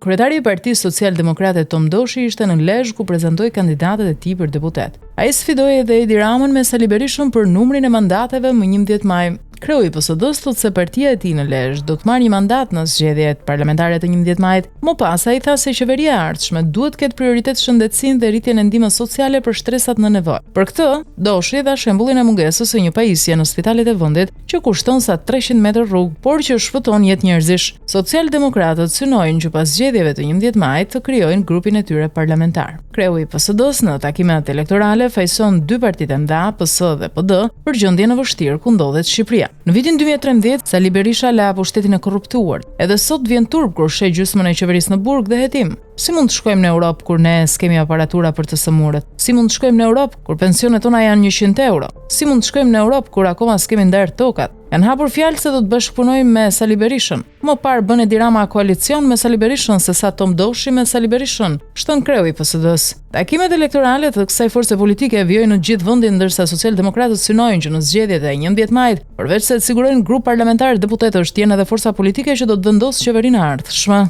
Kryetari i Partisë Social-Demokrate Tom Doshi ishte në Lezhë ku prezantoi kandidatët e tij për deputet. Ai sfidoi edhe Edi Ramën me Sali Berishën për numrin e mandateve më 11 maj. Kreu i PSD-s thotë se partia e tij në Lezhë do të marrë një mandat në zgjedhjet parlamentare të 11 majit. Më pas ai tha se qeveria e ardhshme duhet të ketë prioritet shëndetësinë dhe rritjen e ndihmës sociale për shtresat në nevojë. Për këtë, Doshi dha shembullin e mungesës së një pajisje në spitalet e vendit që kushton sa 300 metër rrugë, por që shpëton jetë njerëzish. Social-demokratët synojnë që pas zgjedhjeve të 11 majit të krijojnë grupin e tyre parlamentar. Kreu i PSD-s në takimet elektorale fajson dy partitë mëdha, PS dhe PD, për gjendjen e vështirë ku ndodhet Shqipëria. Në vitin 2013, Sali Berisha la pushtetin e korruptuar. Edhe sot vjen turp kur sheh gjysmën e qeverisë në burg dhe hetim. Si mund të shkojmë në Europë kur ne s'kemi aparatura për të sëmurët? Si mund të shkojmë në Europë kur pensionet tona janë 100 euro? Si mund të shkojmë në Europë kur akoma s'kemi ndarë tokat? Janë hapur fjalë se do të bashkëpunojmë me Sali Berishën. Më parë bën Edi Rama koalicion me Sali Berishën sesa Tom Doshi me Sali Berishën, shton kreu i PSD-s. Takimet elektorale të kësaj force politike vijojnë në gjithë vendin ndërsa socialdemokratët synojnë që në zgjedhjet e 11 majit, përveç se të sigurojnë grup parlamentar deputetësh, janë edhe forca politike që do të vendosë qeverinë e ardhshme.